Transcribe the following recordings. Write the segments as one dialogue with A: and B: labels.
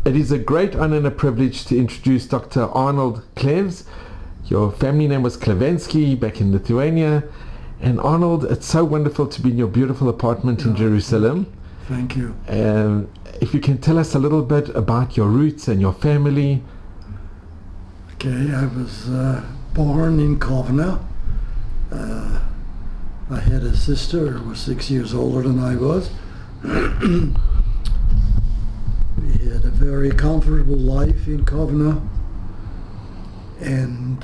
A: It is a great honor and a privilege to introduce Dr. Arnold Clevs. Your family name was Klevensky back in Lithuania. And Arnold, it's so wonderful to be in your beautiful apartment in Jerusalem.
B: Thank you.
A: If you can tell us a little bit about your roots and your family.
B: Okay, I was born in Kovna. I had a sister who was 6 years older than I was. We had a very comfortable life in Kovna, and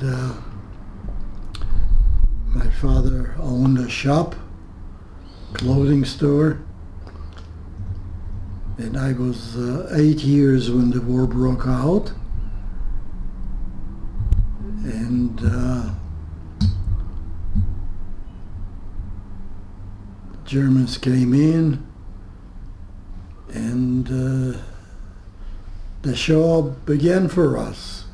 B: my father owned a shop, clothing store, and I was 8 years when the war broke out, and Germans came in, and the show began for us.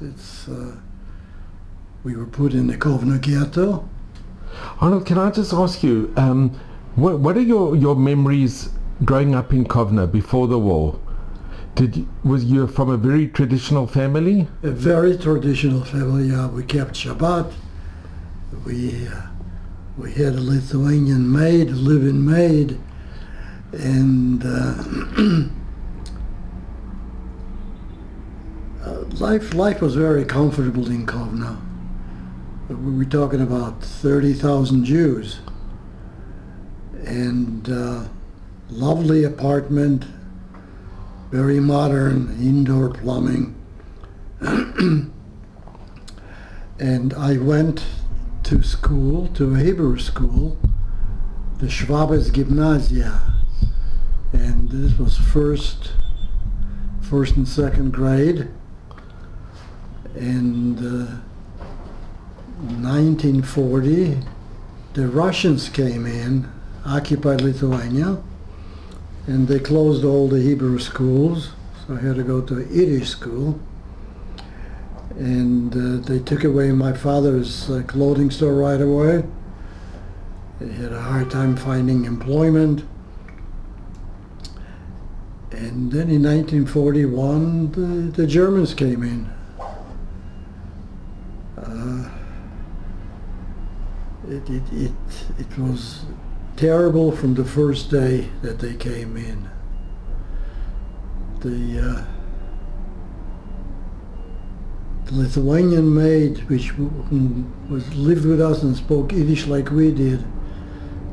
B: We were put in the Kovna ghetto.
A: Arnold, can I just ask you, what are your memories growing up in Kovna before the war? Was you from a very traditional family?
B: A very traditional family, yeah. We kept Shabbat. We had a Lithuanian maid, a live-in maid, and life was very comfortable in Kovna. We were talking about 30,000 Jews, and lovely apartment, very modern, indoor plumbing. And I went to school, to a Hebrew school, the Schwabes Gymnasia, and this was first and second grade. And 1940, the Russians came in, occupied Lithuania, and they closed all the Hebrew schools, so I had to go to a Yiddish school. And they took away my father's clothing store right away. They had a hard time finding employment. And then in 1941, the Germans came in. It was terrible from the first day that they came in. The Lithuanian maid, which lived with us and spoke Yiddish like we did,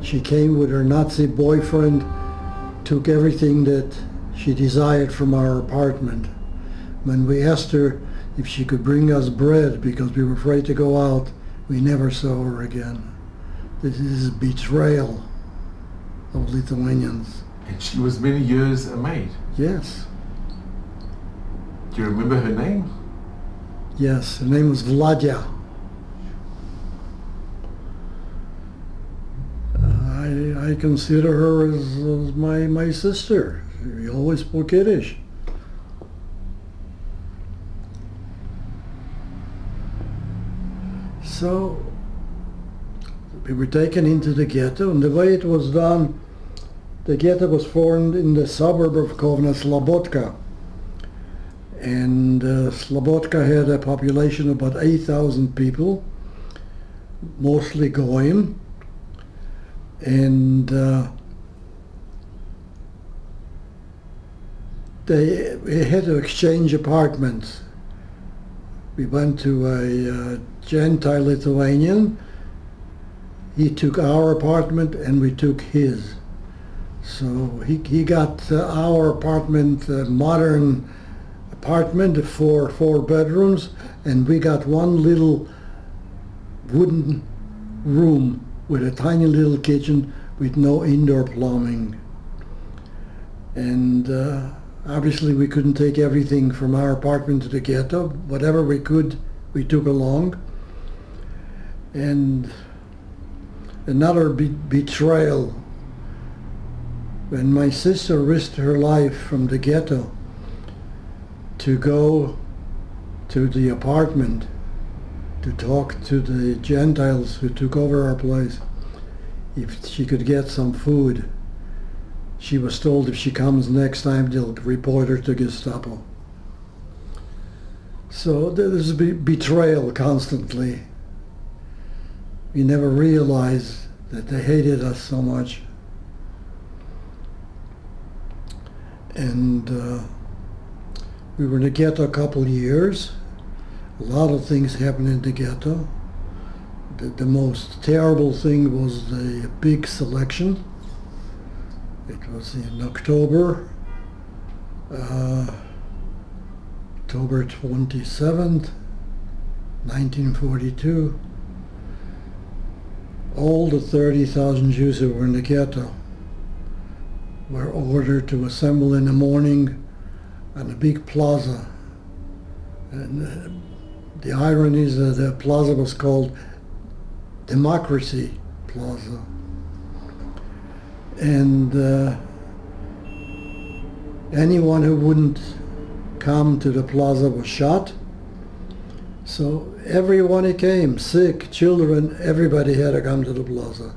B: she came with her Nazi boyfriend, took everything that she desired from our apartment. When we asked her if she could bring us bread because we were afraid to go out, we never saw her again. This is betrayal of Lithuanians.
A: And she was many years a maid?
B: Yes.
A: Do you remember her name?
B: Yes, her name was Vladya. I consider her as my sister. We always spoke Yiddish. So we were taken into the ghetto, and the way it was done, the ghetto was formed in the suburb of Kovna, Slobodka. And Slobodka had a population of about 8,000 people, mostly Goyim. And we had to exchange apartments. We went to a Gentile Lithuanian. He took our apartment and we took his. So he got our apartment, modern apartment, four bedrooms, and we got one little wooden room with a tiny little kitchen with no indoor plumbing. And obviously we couldn't take everything from our apartment to the ghetto. Whatever we could, we took along. And another betrayal, when my sister risked her life from the ghetto to go to the apartment to talk to the Gentiles who took over our place if she could get some food. She was told if she comes next time they'll report her to Gestapo. So there's betrayal constantly. We never realized that they hated us so much. And we were in the ghetto a couple of years. A lot of things happened in the ghetto. The most terrible thing was the big selection. It was in October 27th, 1942. All the 30,000 Jews who were in the ghetto were ordered to assemble in the morning on a big plaza. And the irony is that the plaza was called Democracy Plaza. And anyone who wouldn't come to the plaza was shot. So everyone who came, sick, children, everybody had to come to the plaza.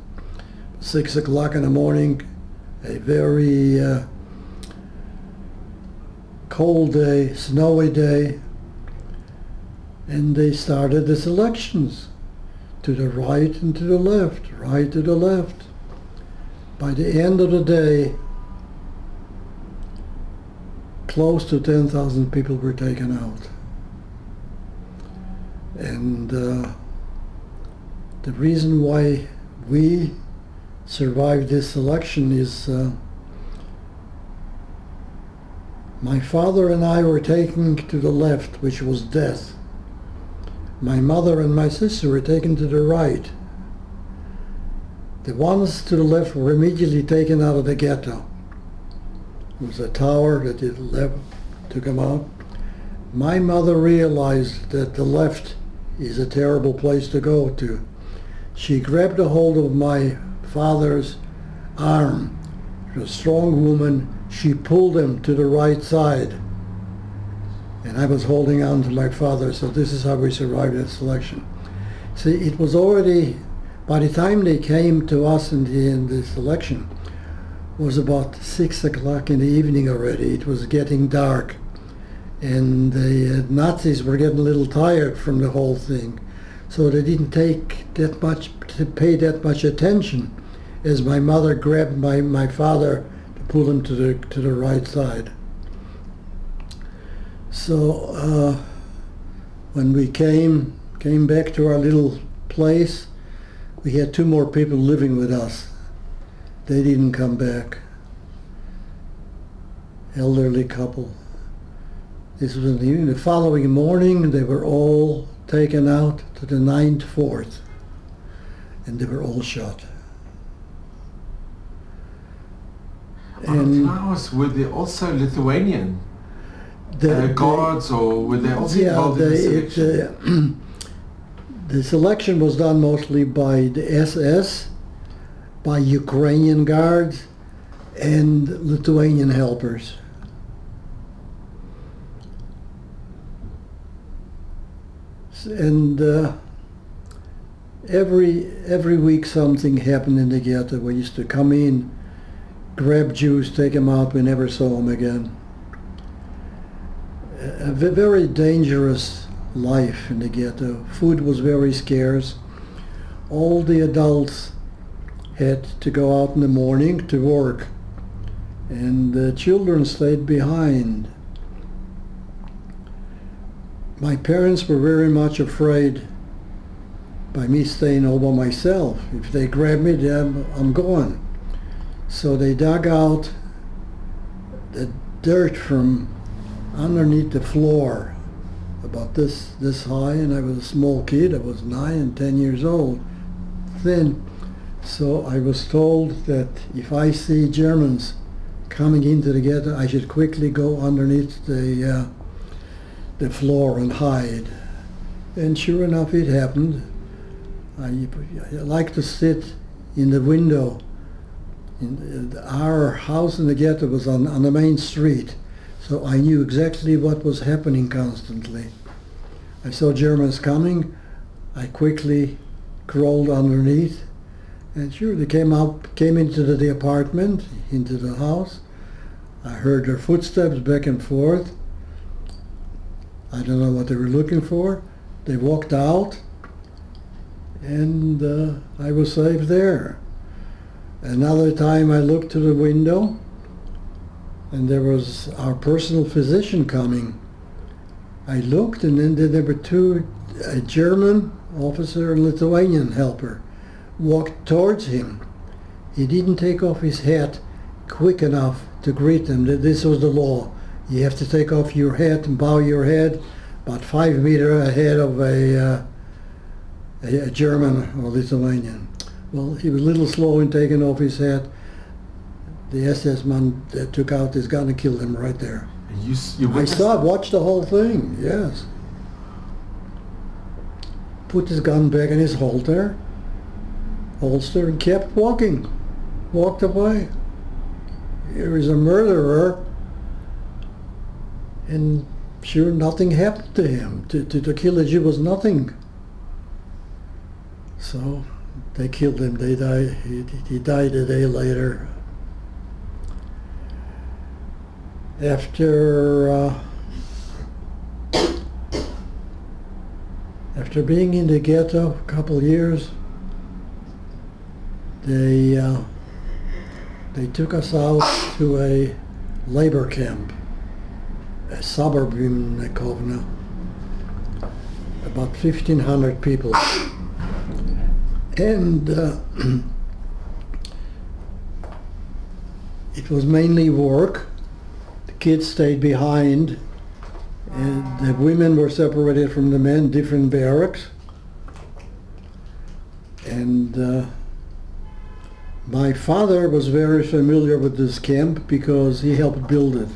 B: 6 o'clock in the morning, a very cold day, snowy day, and they started the selections to the right and to the left, right to the left. By the end of the day, close to 10,000 people were taken out. And the reason why we survived this election is my father and I were taken to the left, which was death. My mother and my sister were taken to the right. The ones to the left were immediately taken out of the ghetto. It was a tower that took them out. My mother realized that the left is a terrible place to go to. She grabbed a hold of my father's arm. She was a strong woman. She pulled him to the right side. And I was holding on to my father, so this is how we survived that selection. See, it was already, by the time they came to us in the selection, it was about 6 o'clock in the evening already. It was getting dark. And the Nazis were getting a little tired from the whole thing. So they didn't pay that much attention as my mother grabbed my father to pull him to the right side. So when we came back to our little place, we had 2 more people living with us. They didn't come back. Elderly couple. This was in the evening. The following morning, they were all taken out to the 9th Fort, and they were all shot.
A: And were they also Lithuanian guards, or were they also involved in the selection?
B: The selection was done mostly by the SS, by Ukrainian guards, and Lithuanian helpers. And every week something happened in the ghetto. We used to come in, grab Jews, take them out. We never saw them again. A very dangerous life in the ghetto. Food was very scarce. All the adults had to go out in the morning to work, and the children stayed behind. My parents were very much afraid by me staying all by myself. If they grab me, then I'm gone. So they dug out the dirt from underneath the floor, about this high, and I was a small kid. I was 9 and 10 years old, thin. So I was told that if I see Germans coming into the ghetto, I should quickly go underneath the floor and hide. And sure enough, it happened. I like to sit in the window. Our house in the ghetto was on the main street, so I knew exactly what was happening constantly. I saw Germans coming. I quickly crawled underneath, and sure, they came into the apartment, into the house. I heard their footsteps back and forth. I don't know what they were looking for. They walked out, and I was safe there. Another time I looked to the window, and there was our personal physician coming. I looked, and then there were two, a German officer and Lithuanian helper, walked towards him. He didn't take off his hat quick enough to greet them. This was the law. You have to take off your hat and bow your head about 5 meters ahead of a German or Lithuanian. Well, he was a little slow in taking off his hat. The SS man took out his gun and killed him right there. I saw, watched the whole thing, yes. Put his gun back in his holster, and kept walking. Walked away. Here is a murderer, and sure nothing happened to him. To kill a Jew was nothing. So they killed him. They died. He died a day later. After being in the ghetto a couple years, they took us out to a labor camp, a suburb in Kovna, about 1,500 people. And it was mainly work. The kids stayed behind, and the women were separated from the men, different barracks. And my father was very familiar with this camp because he helped build it.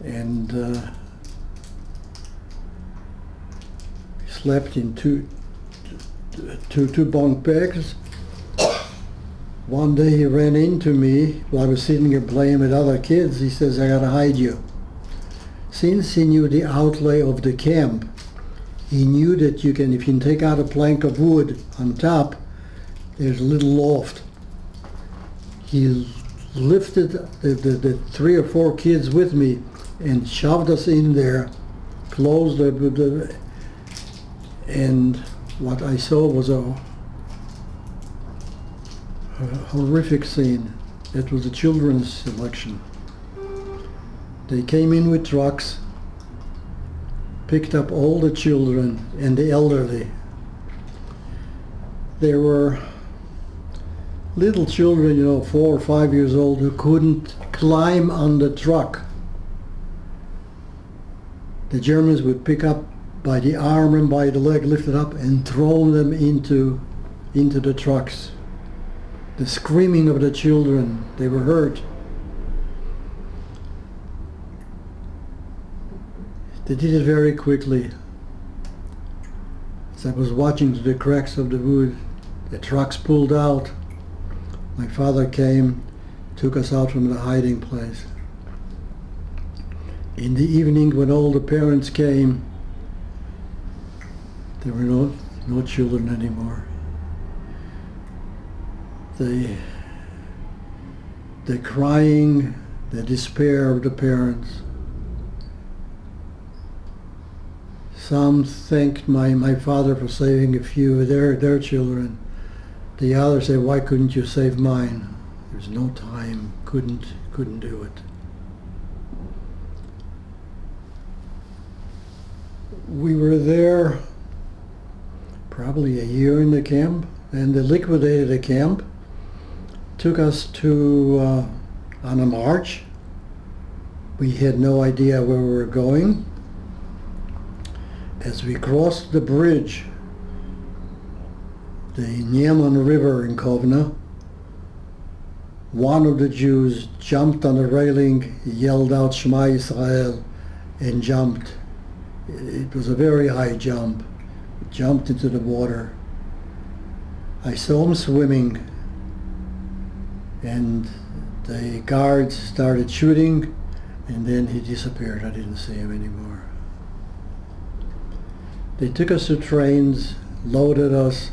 B: And he slept in two bunk beds. One day he ran into me while I was sitting here playing with other kids. He says, "I gotta hide you." Since he knew the outlay of the camp, he knew that if you can take out a plank of wood on top, there's a little loft. He lifted the 3 or 4 kids with me and shoved us in there, closed the and what I saw was a horrific scene. It was a children's selection. They came in with trucks, picked up all the children and the elderly. There were little children, 4 or 5 years old, who couldn't climb on the truck. The Germans would pick up by the arm and by the leg, lift it up and throw them into the trucks. The screaming of the children, they were hurt. They did it very quickly. As I was watching through the cracks of the wood, the trucks pulled out. My father came, took us out from the hiding place. In the evening, when all the parents came, there were no children anymore. The crying, the despair of the parents. Some thanked my father for saving a few of their children. The others said, "Why couldn't you save mine?" There's no time, couldn't do it. We were there probably a year in the camp, and they liquidated the camp, took us to on a march. We had no idea where we were going. As we crossed the bridge, the Nieman River in Kovna, one of the Jews jumped on the railing, yelled out Shema Yisrael, and jumped. It was a very high jump. He jumped into the water. I saw him swimming, and the guards started shooting, and then he disappeared. I didn't see him anymore. They took us to trains, loaded us,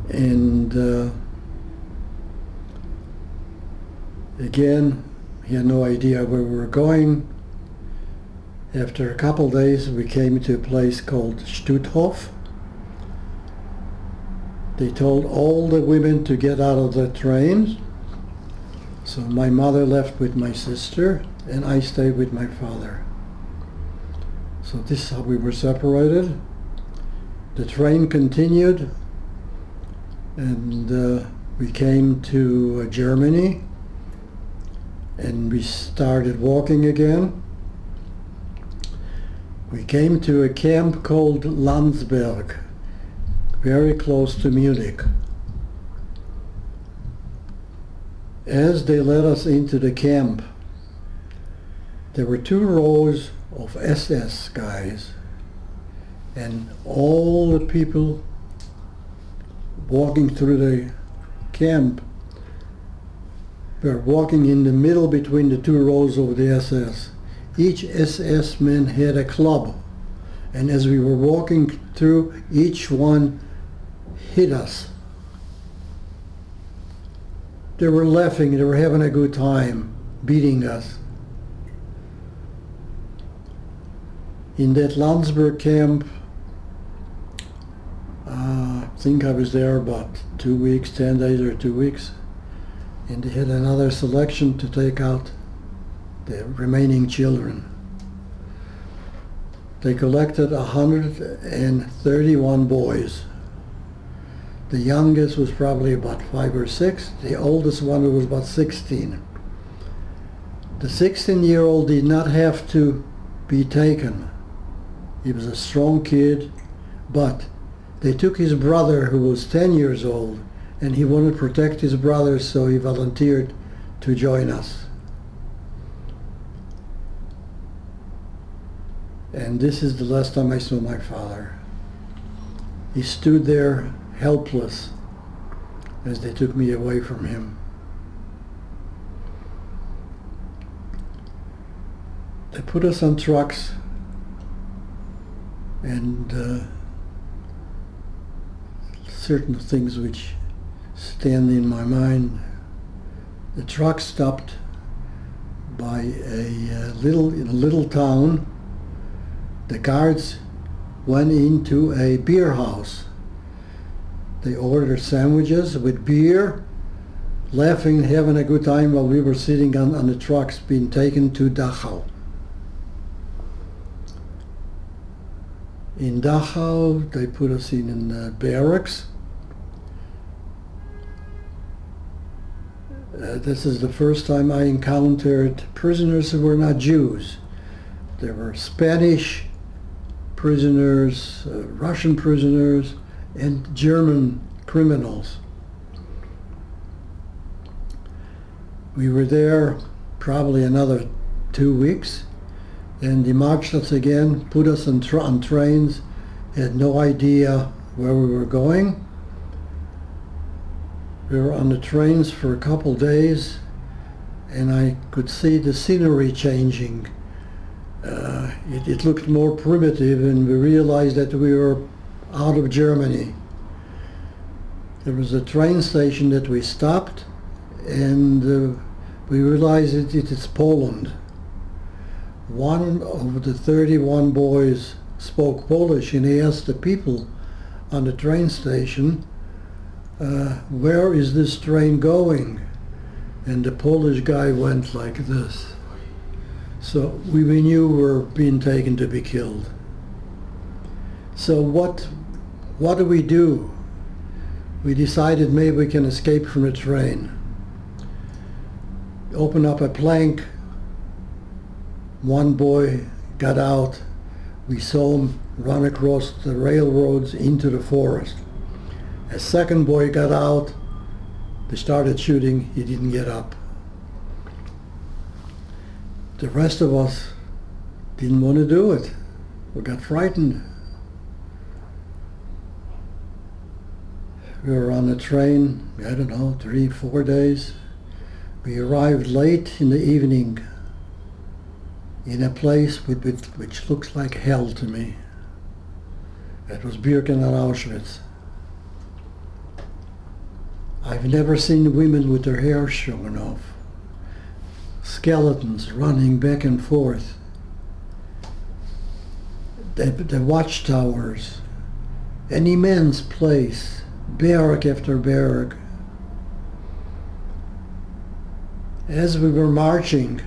B: and again, he had no idea where we were going. After a couple days we came to a place called Stutthof. They told all the women to get out of the train. So my mother left with my sister and I stayed with my father. So this is how we were separated. The train continued and we came to Germany and we started walking again. We came to a camp called Landsberg, very close to Munich. As they led us into the camp, there were 2 rows of SS guys, and all the people walking through the camp were walking in the middle between the 2 rows of the SS. Each SS man had a club, and as we were walking through, each one hit us. They were laughing, they were having a good time, beating us. In that Landsberg camp, I think I was there about 2 weeks, 10 days or 2 weeks, and they had another selection to take out the remaining children. They collected 131 boys. The youngest was probably about 5 or 6. The oldest one was about 16. The 16-year-old did not have to be taken. He was a strong kid, but they took his brother who was 10 years old, and he wanted to protect his brother, so he volunteered to join us. And this is the last time I saw my father. He stood there helpless as they took me away from him. They put us on trucks, and certain things which stand in my mind. The truck stopped by a little town. The guards went into a beer house. They ordered sandwiches with beer, laughing, having a good time while we were sitting on the trucks being taken to Dachau. In Dachau, they put us in barracks. This is the first time I encountered prisoners who were not Jews. There were Spanish prisoners, Russian prisoners, and German criminals. We were there probably another 2 weeks, and they marched us again, put us on trains, had no idea where we were going. We were on the trains for a couple days, and I could see the scenery changing. It looked more primitive, and we realized that we were out of Germany. There was a train station that we stopped, and we realized that it is Poland. One of the 31 boys spoke Polish, and he asked the people on the train station, where is this train going? And the Polish guy went like this. So we knew we were being taken to be killed. So what do? We decided maybe we can escape from the train. Open up a plank. One boy got out. We saw him run across the railroads into the forest. A second boy got out. They started shooting. He didn't get up. The rest of us didn't want to do it. We got frightened. We were on the train, I don't know, 3, 4 days. We arrived late in the evening in a place which looks like hell to me. It was Birkenau, Auschwitz. I've never seen women with their hair showing off. Skeletons running back and forth. the watchtowers, an immense place, barrack after barrack. As we were marching,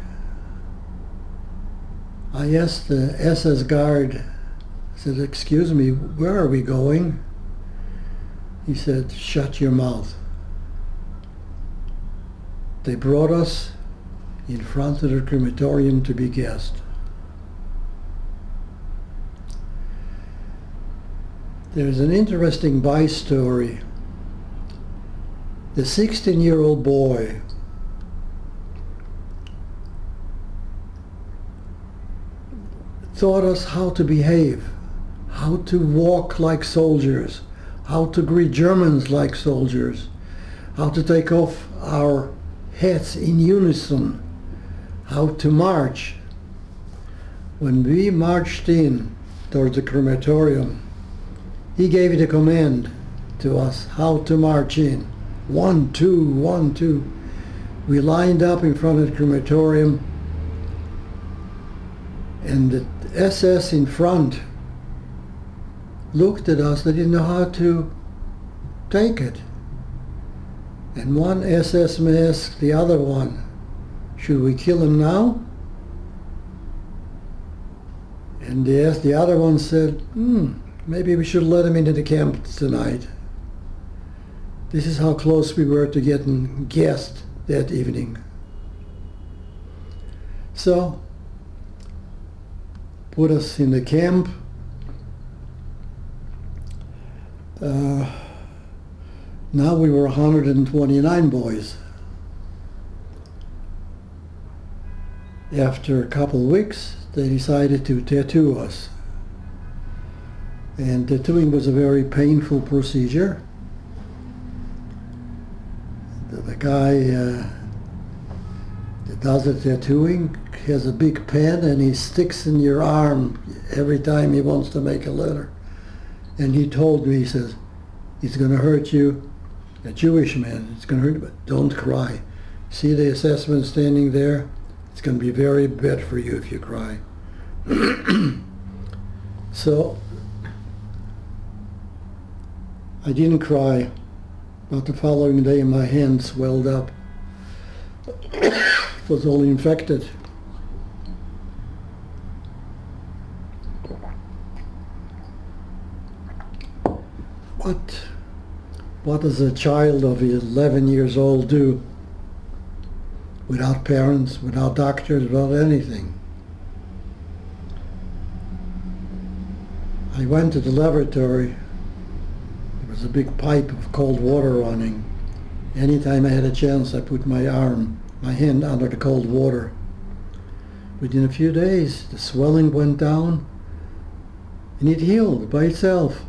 B: I asked the SS guard, I said, "Excuse me, where are we going?" He said, "Shut your mouth." They brought us in front of the crematorium to be gassed. There's an interesting story. The 16-year-old boy taught us how to behave, how to walk like soldiers, how to greet Germans like soldiers, how to take off our hats in unison, how to march. When we marched in towards the crematorium, he gave the command to us how to march in. 1, 2, 1, 2. We lined up in front of the crematorium, and the SS in front looked at us. They didn't know how to take it. And one SS man asked the other one, "Should we kill him now?" And the other one said, "Maybe we should let him into the camp tonight." This is how close we were to getting gassed that evening. So, put us in the camp. Now we were 129 boys. After a couple of weeks, they decided to tattoo us. And tattooing was a very painful procedure. The guy that does the tattooing has a big pen and he sticks in your arm every time he wants to make a letter. And he told me, he says, "It's going to hurt you, a Jewish man, it's going to hurt you, but don't cry. See the assessment standing there? It's going to be very bad for you if you cry." So I didn't cry, but the following day my hand swelled up. It was all infected. What does a child of 11 years old do without parents, without doctors, without anything? I went to the laboratory. There was a big pipe of cold water running. Anytime I had a chance, I put my hand under the cold water. Within a few days, the swelling went down and it healed by itself.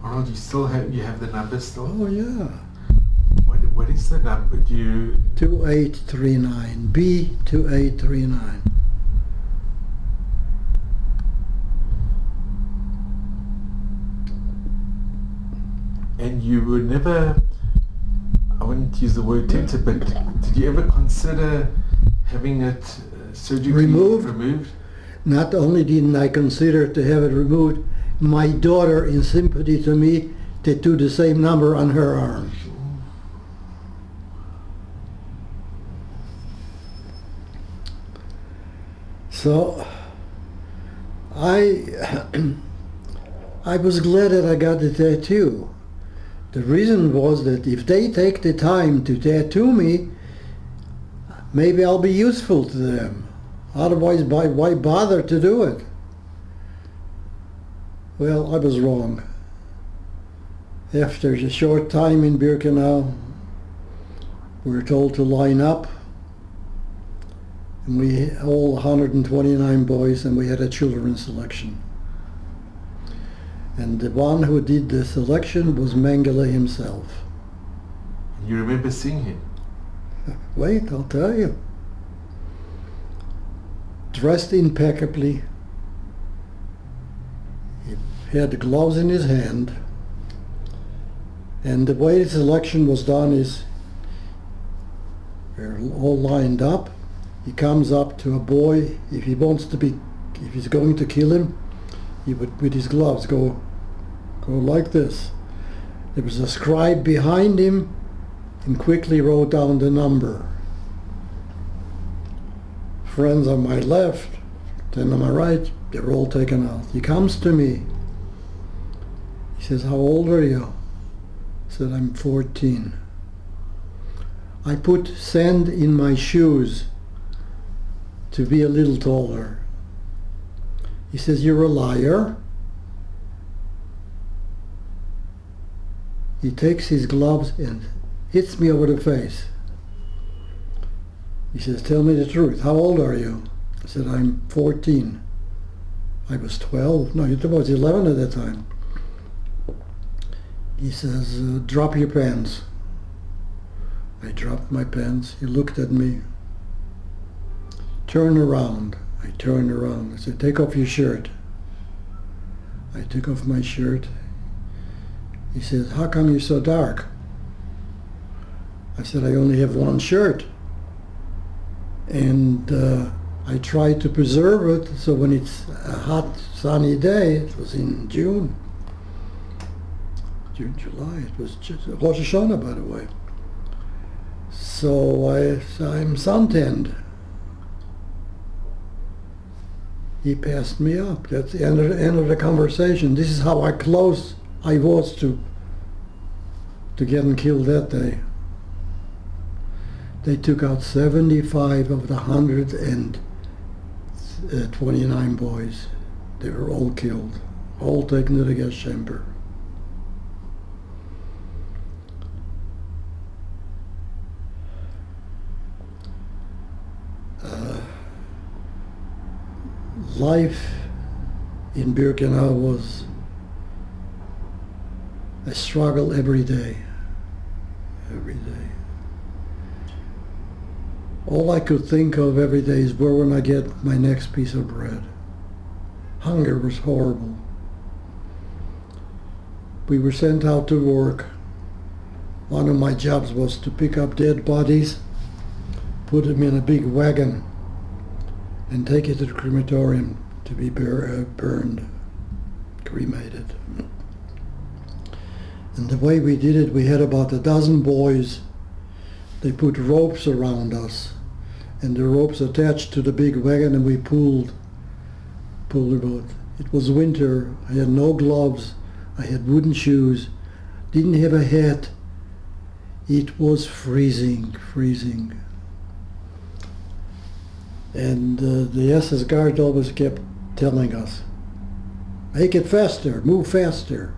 A: Arnold, you have the number still?
B: Oh yeah.
A: What is the number?
B: 2839, B2839.
A: And you were never, I wouldn't use the word tempted, but did you ever consider having it surgically removed?
B: Not only didn't I consider to have it removed, my daughter, in sympathy to me, tattooed the same number on her arm. So I was glad that I got the tattoo. The reason was that if they take the time to tattoo me, maybe I'll be useful to them. Otherwise, why bother to do it? Well, I was wrong. After a short time in Birkenau, we were told to line up. And we, all 129 boys, and we had a children's selection. And the one who did the selection was Mengele himself.
A: You remember seeing him?
B: Wait, I'll tell you. Dressed impeccably. He had the gloves in his hand. And the way the selection was done is They're all lined up. He comes up to a boy. If he's going to kill him, he would, with his gloves, go like this. There was a scribe behind him and quickly wrote down the number. Friends on my left, 10 on my right, they're all taken out. He comes to me. He says, "How old are you?" I said, "I'm 14. I put sand in my shoes to be a little taller." He says, "You're a liar." He takes his gloves and hits me over the face. He says, "Tell me the truth. How old are you?" I said, "I'm 14. I was 12. No, I was 11 at that time. He says, "Drop your pants." I dropped my pants. He looked at me. "Turn around." I turned around. I said, "Take off your shirt." I took off my shirt. He says, "How come you're so dark?" I said, "I only have one shirt. And I try to preserve it so when it's a hot, sunny day," it was in June, July, it was just Rosh Hashanah, by the way. So I'm suntanned. He passed me up. That's the end of the conversation. This is how close I was to getting killed that day. They took out 75 of the 129 boys. They were all killed, all taken to the gas chamber. Life in Birkenau was a struggle every day. Every day. All I could think of every day is where will I get my next piece of bread. Hunger was horrible. We were sent out to work. One of my jobs was to pick up dead bodies, put them in a big wagon, and take it to the crematorium to be burned, cremated. And the way we did it, we had about a dozen boys. They put ropes around us, and the ropes attached to the big wagon, and we pulled the boat. It was winter. I had no gloves. I had wooden shoes. Didn't have a hat. It was freezing. And the SS guard always kept telling us, "Make it faster, move faster."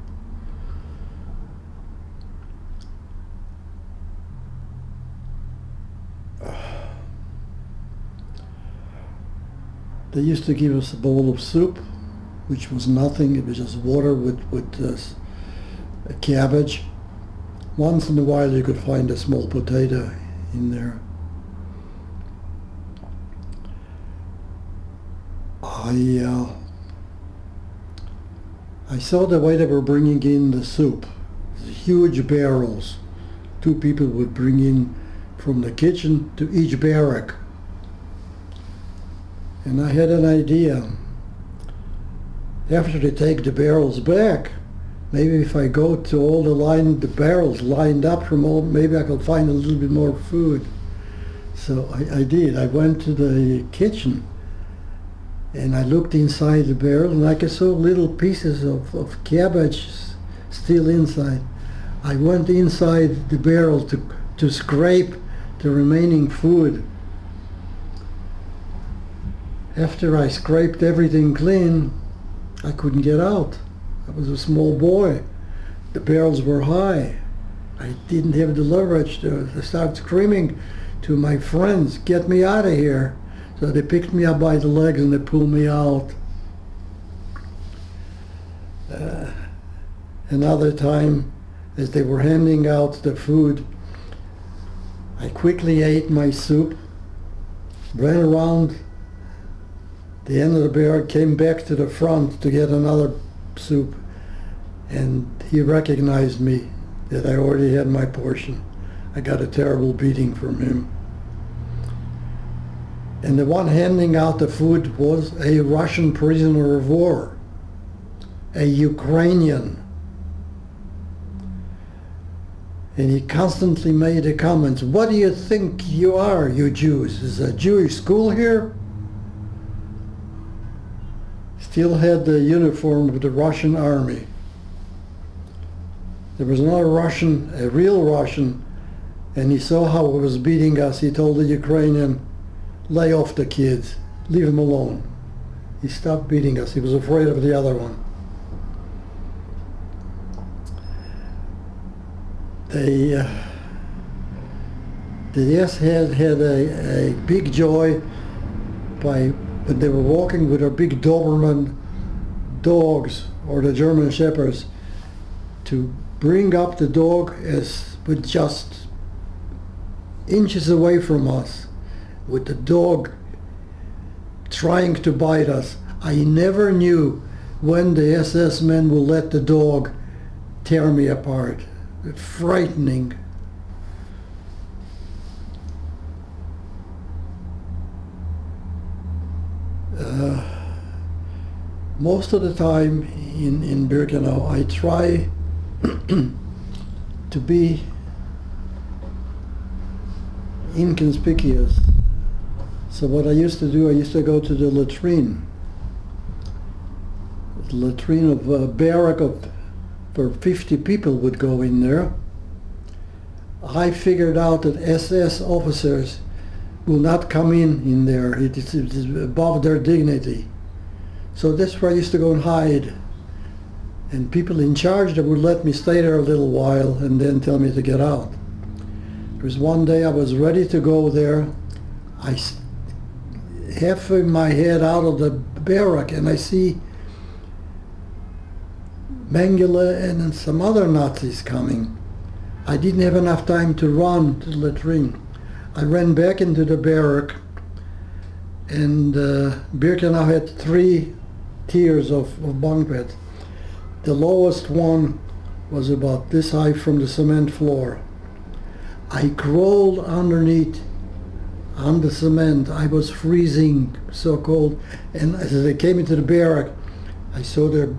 B: They used to give us a bowl of soup, which was nothing. It was just water with a cabbage. Once in a while you could find a small potato in there. I saw the way they were bringing in the soup. Huge barrels. Two people would bring in from the kitchen to each barrack. And I had an idea. After they take the barrels back, maybe if I go to all the barrels lined up from all, maybe I could find a little bit more food. So I did. I went to the kitchen and I looked inside the barrel, and I saw little pieces of cabbage still inside. I went inside the barrel to scrape the remaining food. After I scraped everything clean, I couldn't get out. I was a small boy. The barrels were high. I didn't have the leverage to start screaming to my friends, "Get me out of here." So they picked me up by the legs and they pulled me out. Another time, as they were handing out the food, I quickly ate my soup, ran around the end of the barrel, came back to the front to get another soup, and he recognized me that I already had my portion. I got a terrible beating from him. And the one handing out the food was a Russian prisoner of war, a Ukrainian. And he constantly made the comments, "What do you think you are, you Jews? Is a Jewish school here?" Still had the uniform of the Russian army. There was another Russian, a real Russian, and he saw how it was beating us. He told the Ukrainian, "Lay off the kids, leave them alone." He stopped beating us. He was afraid of the other one. The S had a big joy when they were walking with their big Doberman dogs, or the German Shepherds, to bring up the dog with just inches away from us, with the dog trying to bite us. I never knew when the SS men will let the dog tear me apart. Frightening. Most of the time in Birkenau, I try to be inconspicuous. So what I used to do, I used to go to the latrine. The latrine of a barrack for 50 people would go in there. I figured out that SS officers will not come in there. It is above their dignity. So that's where I used to go and hide. And people in charge that would let me stay there a little while and then tell me to get out. There was one day I was ready to go there. I half of my head out of the barrack, and I see Mengele and some other Nazis coming. I didn't have enough time to run to the latrine. I ran back into the barrack, and Birkenau had 3 tiers of bunk beds. The lowest one was about this high from the cement floor. I crawled underneath on the cement. I was freezing, so cold. And as I came into the barrack, I saw their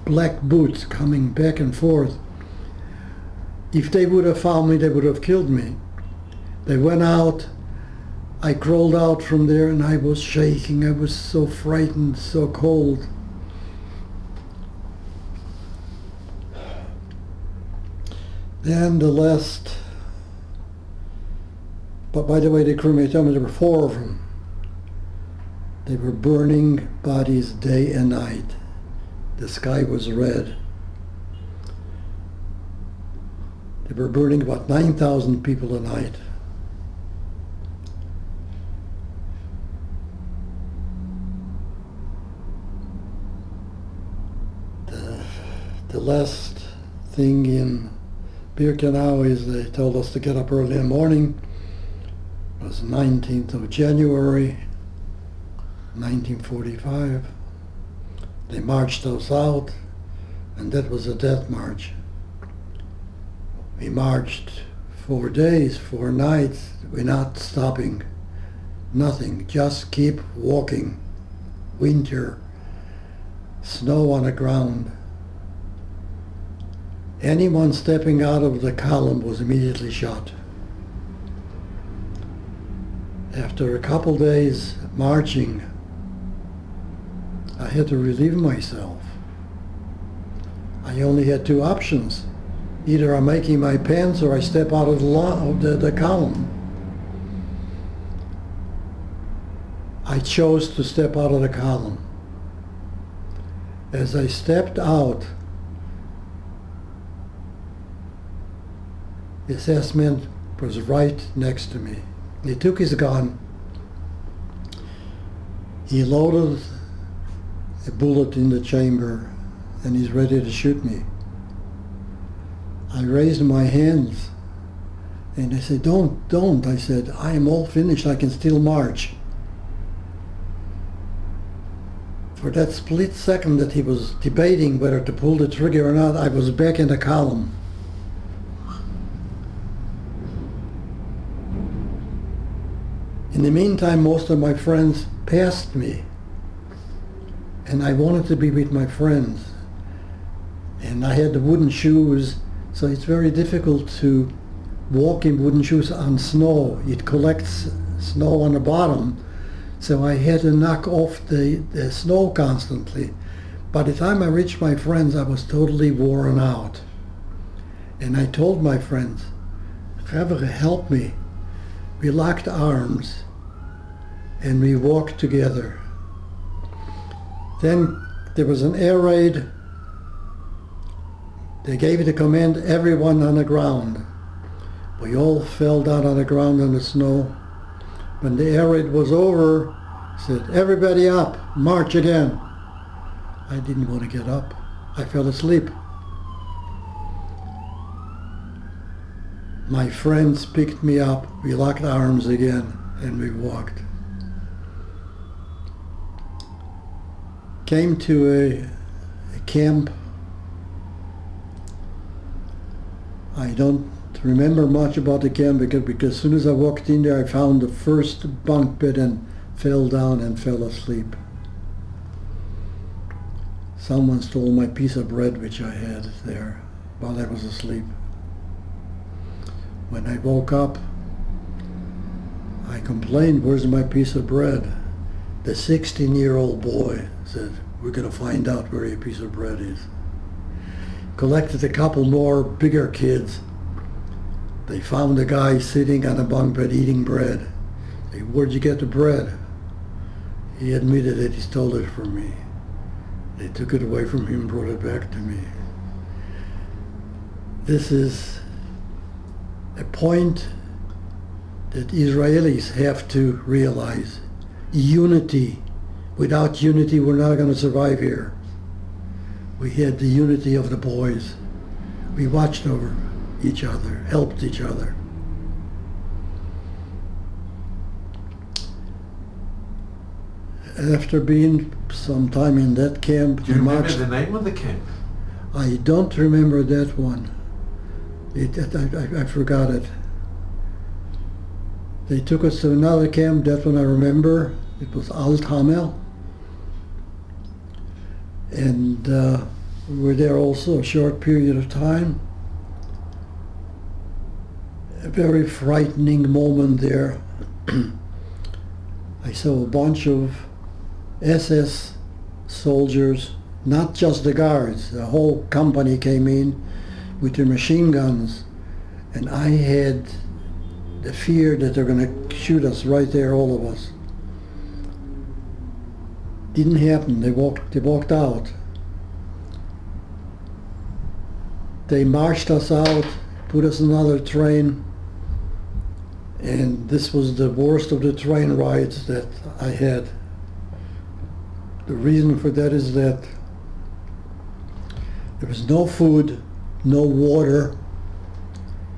B: black boots coming back and forth. If they would have found me, they would have killed me. They went out. I crawled out from there, and I was shaking. I was so frightened, so cold. Then the last, but by the way, the crewmate told me there were 4 of them. They were burning bodies day and night. The sky was red. They were burning about 9,000 people a night. The last thing in Birkenau is they told us to get up early in the morning. It was 19th of January, 1945. They marched us out, and that was a death march. We marched 4 days, 4 nights, we're not stopping. Nothing, just keep walking. Winter, snow on the ground. Anyone stepping out of the column was immediately shot. After a couple days marching, I had to relieve myself. I only had 2 options. Either I'm making my pants or I step out of the column. I chose to step out of the column. As I stepped out, the SS man was right next to me. He took his gun. He loaded a bullet in the chamber, and he's ready to shoot me. I raised my hands, and they said, don't. I said, I am all finished. I can still march. For that split second that he was debating whether to pull the trigger or not, I was back in the column. In the meantime, most of my friends passed me, and I wanted to be with my friends. And I had the wooden shoes, so it's very difficult to walk in wooden shoes on snow. It collects snow on the bottom, so I had to knock off the snow constantly. By the time I reached my friends, I was totally worn out. And I told my friends, "Chavre, help me." We locked arms and we walked together. Then there was an air raid. They gave the command, everyone on the ground. We all fell down on the ground in the snow. When the air raid was over, said, "Everybody up, march again." I didn't want to get up. I fell asleep. My friends picked me up, we locked arms again, and we walked. Came to a camp. I don't remember much about the camp because as soon as I walked in there, I found the first bunk bed and fell down and fell asleep. Someone stole my piece of bread which I had there while I was asleep. When I woke up, I complained, "Where's my piece of bread?" The 16-year-old boy said, "We're going to find out where your piece of bread is." Collected a couple more bigger kids. They found a guy sitting on a bunk bed eating bread. They said, "Where'd you get the bread?" He admitted that he stole it from me. They took it away from him and brought it back to me. This is a point that Israelis have to realize. Unity. Without unity, we're not going to survive here. We had the unity of the boys. We watched over each other, helped each other. After being some time in that camp,
A: Do you remember the name of the camp?
B: I don't remember that one. I forgot it. They took us to another camp, that one I remember. It was Alt Hamel. And we were there also a short period of time. A very frightening moment there. I saw a bunch of SS soldiers, not just the guards, the whole company came in with their machine guns, and I had the fear that they're going to shoot us right there, all of us. Didn't happen. They walked out. They marched us out, put us in another train, and this was the worst of the train rides that I had. The reason for that is that there was no food, no water,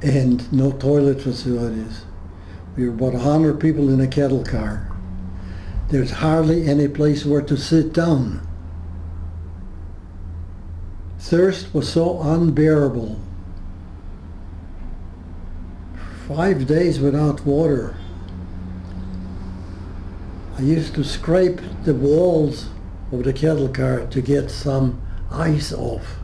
B: and no toilet facilities. We were about 100 people in a cattle car. There's hardly any place where to sit down. Thirst was so unbearable. 5 days without water. I used to scrape the walls of the cattle car to get some ice off.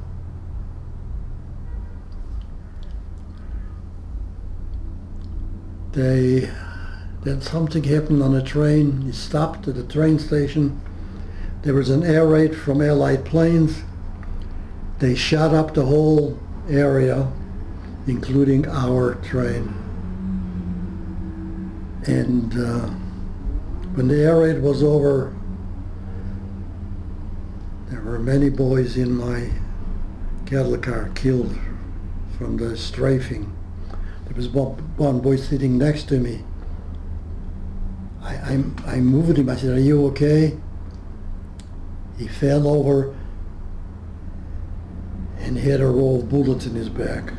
B: Then something happened on a train. He stopped at the train station. There was an air raid from Allied planes. They shot up the whole area, including our train. And when the air raid was over, there were many boys in my cattle car killed from the strafing. There was one boy sitting next to me. I moved him. I said, "Are you okay?" He fell over and had a row of bullets in his back.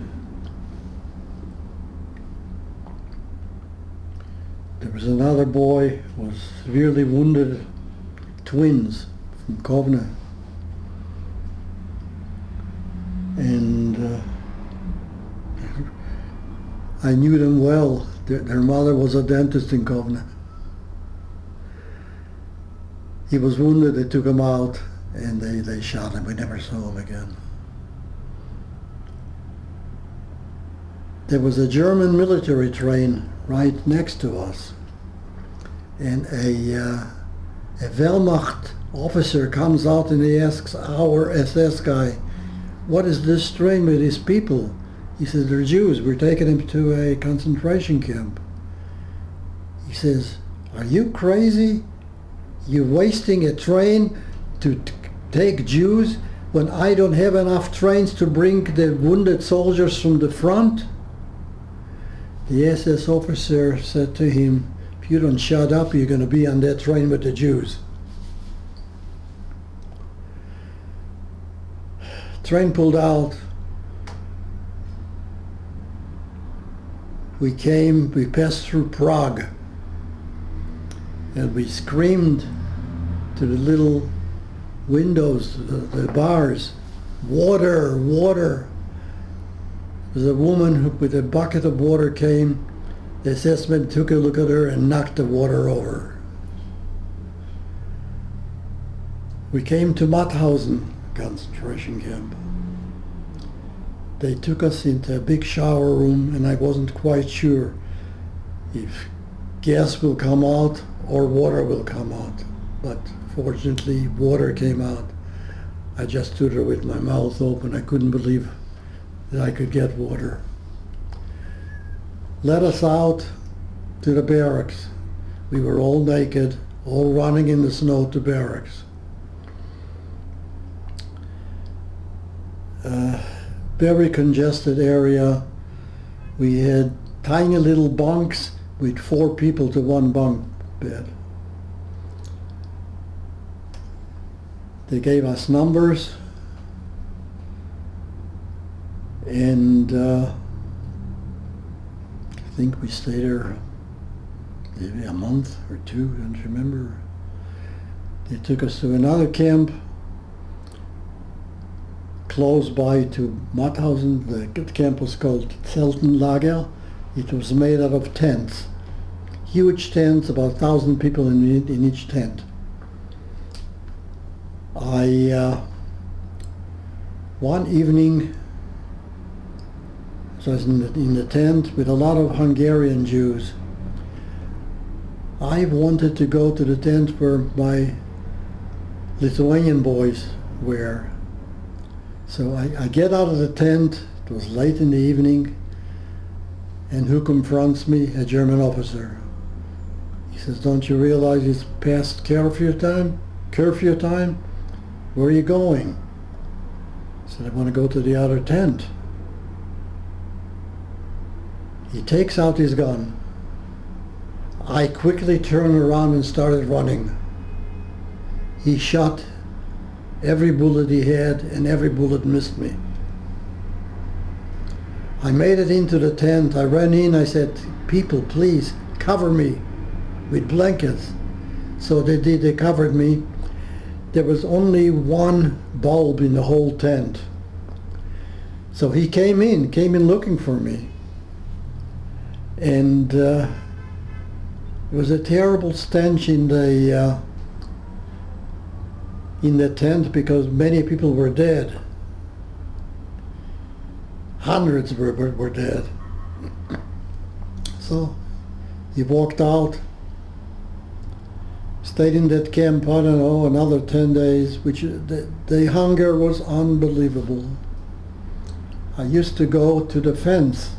B: There was another boy who was severely wounded, twins from Kovna. And I knew them well. Their mother was a dentist in Kovna. He was wounded, they took him out, and they shot him. We never saw him again. There was a German military train right next to us, and a Wehrmacht officer comes out and he asks our SS guy, "What is this train with these people?" He says, "They're Jews. We're taking them to a concentration camp." He says, "Are you crazy? You're wasting a train to take Jews when I don't have enough trains to bring the wounded soldiers from the front?" The SS officer said to him, "If you don't shut up, you're going to be on that train with the Jews." Train pulled out. We passed through Prague, and we screamed to the little windows, the bars, "Water, water." There's a woman who, with a bucket of water came. The SS men took a look at her and knocked the water over. We came to Mauthausen concentration camp. They took us into a big shower room, and I wasn't quite sure if gas will come out or water will come out. But fortunately, water came out. I just stood there with my mouth open. I couldn't believe that I could get water. Let us out to the barracks. We were all naked, all running in the snow to barracks. Very congested area. We had tiny little bunks with 4 people to one bunk bed. They gave us numbers, and I think we stayed there maybe a month or 2, don't you remember? They took us to another camp close by to Mauthausen. The camp was called Zeltenlager. It was made out of tents, huge tents, about 1,000 people in each tent. One evening, so I was in the tent with a lot of Hungarian Jews. I wanted to go to the tent where my Lithuanian boys were. So I get out of the tent. It was late in the evening, and who confronts me? A German officer. He says, "Don't you realize it's past curfew time? Curfew time? Where are you going?" I said, "I want to go to the other tent." He takes out his gun. I quickly turned around and started running. He shot every bullet he had, and every bullet missed me. I made it into the tent. I ran in. I said, "People, please cover me with blankets." So they did. They covered me. There was only one bulb in the whole tent. So he came in looking for me. And it was a terrible stench in the tent because many people were dead. Hundreds were dead. So he walked out, stayed in that camp, I don't know, another 10 days, which the hunger was unbelievable. I used to go to the fence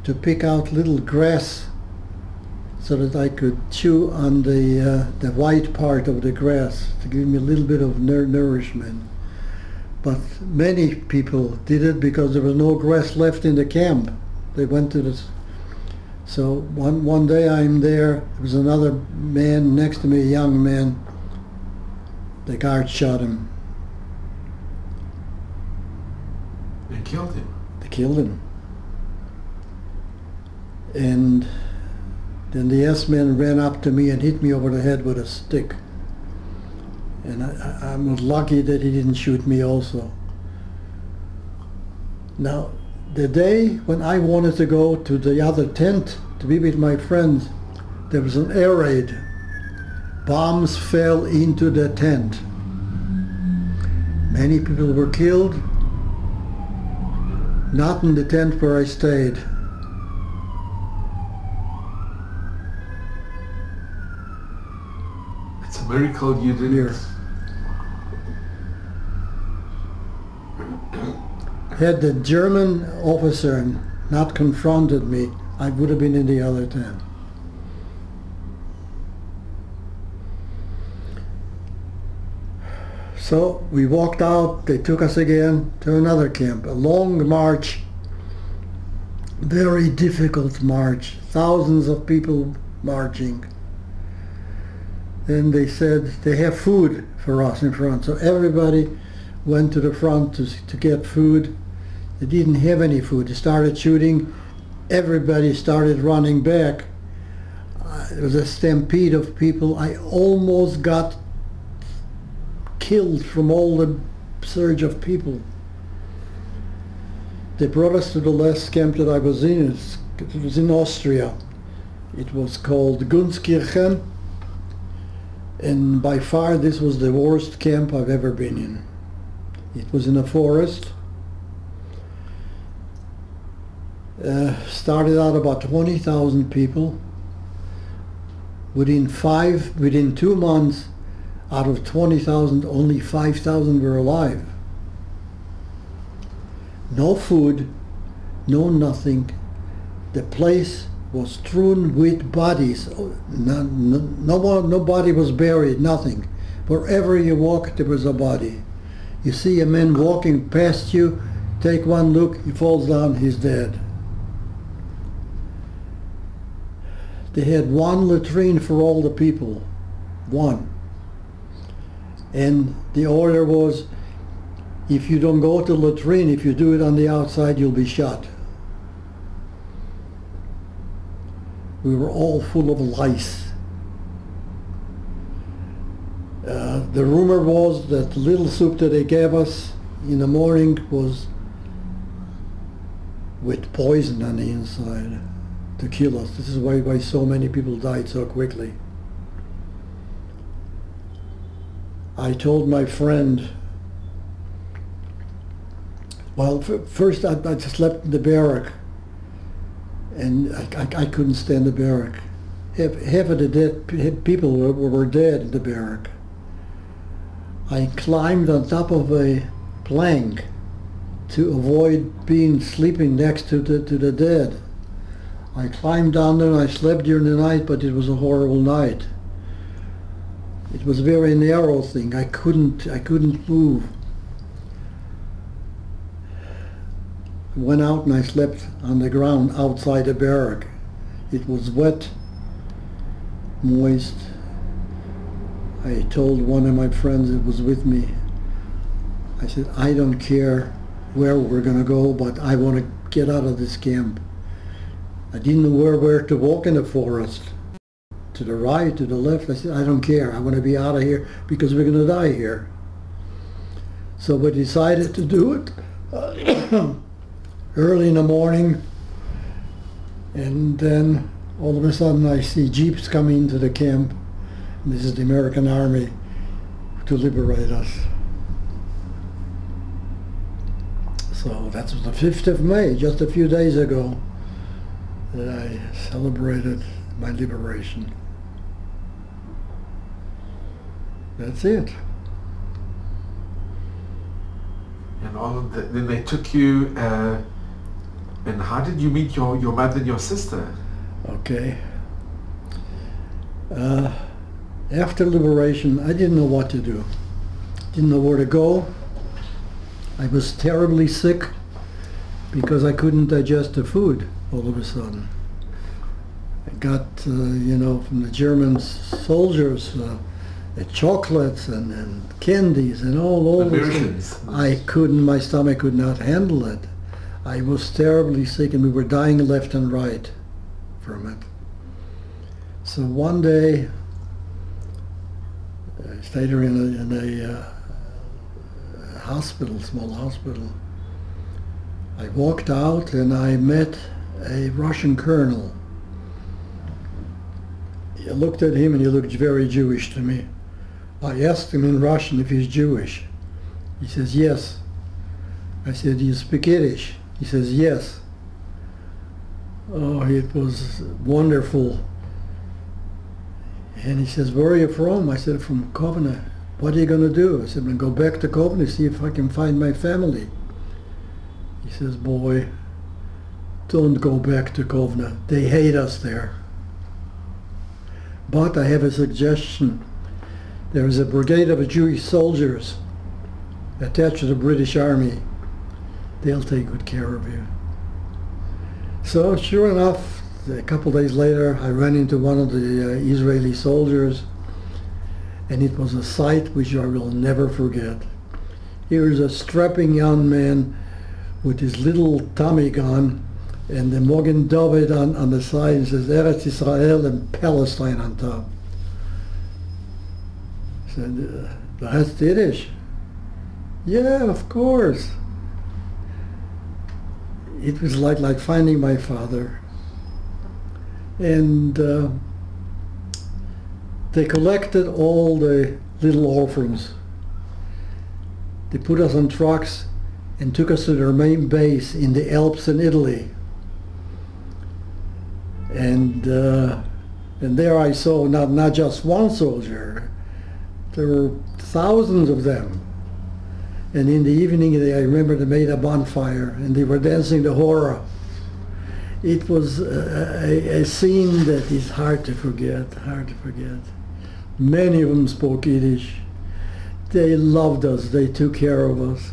B: to pick out little grass so that I could chew on the white part of the grass to give me a little bit of nourishment. But many people did it because there was no grass left in the camp. They went to this. So one day I'm there, there was another man next to me, a young man. The guard shot him.
A: They killed him?
B: They killed him. And then the S-man ran up to me and hit me over the head with a stick. And I was lucky that he didn't shoot me also. Now, the day when I wanted to go to the other tent to be with my friends, there was an air raid bombs fell into the tent. Many people were killed. Not in the tent where I stayed.
A: It's a miracle you didn't.
B: Here. Had the German officer not confronted me, I would have been in the other tent. So we walked out, they took us again to another camp, a long march, very difficult march, thousands of people marching. Then they said they have food for us in front, so everybody went to the front to get food. They didn't have any food. They started shooting. Everybody started running back. There was a stampede of people. I almost got killed from all the surge of people. They brought us to the last camp that I was in. It was in Austria. It was called Gunskirchen, and by far this was the worst camp I've ever been in. It was in a forest. Started out about 20,000 people. Within 2 months, out of 20,000, only 5,000 were alive. No food, no nothing. The place was strewn with bodies. Nobody was buried, nothing. Wherever you walked, there was a body. You see a man walking past you, take one look, he falls down, he's dead. They had one latrine for all the people, one. And the order was, if you don't go to the latrine, if you do it on the outside, you'll be shot. We were all full of lice. The rumor was that the little soup that they gave us in the morning was with poison on the inside to kill us. This is why so many people died so quickly. I told my friend, well, first I slept in the barrack, and I couldn't stand the barrack. Half of the dead people were dead in the barrack. I climbed on top of a plank to avoid sleeping next to the dead. I climbed down there and I slept during the night, but it was a horrible night. It was a very narrow thing. I couldn't move. I went out and I slept on the ground outside the barrack. It was wet, moist. I told one of my friends that was with me, I said, I don't care where we're going to go, but I want to get out of this camp. I didn't know where to walk in the forest. To the right, to the left. I said, I don't care. I want to be out of here because we're going to die here. So we decided to do it early in the morning, and then all of a sudden I see jeeps coming into the camp. And this is the American Army to liberate us. So that was the 5th of May, just a few days ago, that I celebrated my liberation. That's it.
A: And then they took you, and how did you meet your mother and your sister?
B: Okay. After liberation, I didn't know what to do. Didn't know where to go. I was terribly sick because I couldn't digest the food all of a sudden. I got, from the German soldiers, chocolates and candies and all this. My stomach could not handle it. I was terribly sick and we were dying left and right from it. So one day, I stayed here in a hospital, small hospital. I walked out and I met a Russian colonel. I looked at him and he looked very Jewish to me. I asked him in Russian if he's Jewish. He says, yes. I said, do you speak Yiddish? He says, yes. Oh, it was wonderful. And he says, where are you from? I said, from Kovna. What are you going to do? I said, I'm going to go back to Kovna, see if I can find my family. He says, boy, don't go back to Kovna. They hate us there. But I have a suggestion. There is a brigade of Jewish soldiers attached to the British Army. They'll take good care of you. So sure enough, a couple days later, I ran into one of the Israeli soldiers, and it was a sight which I will never forget. Here is a strapping young man with his little Tommy gun and the Mogen David on the side, and says Eretz Israel and Palestine on top. I said, that's Yiddish. Yeah, of course. It was like finding my father. And they collected all the little orphans. They put us on trucks and took us to their main base in the Alps in Italy. And there I saw not just one soldier. There were thousands of them. And in the evening, I remember they made a bonfire and they were dancing the hora. It was a scene that is hard to forget, hard to forget. Many of them spoke Yiddish. They loved us, they took care of us.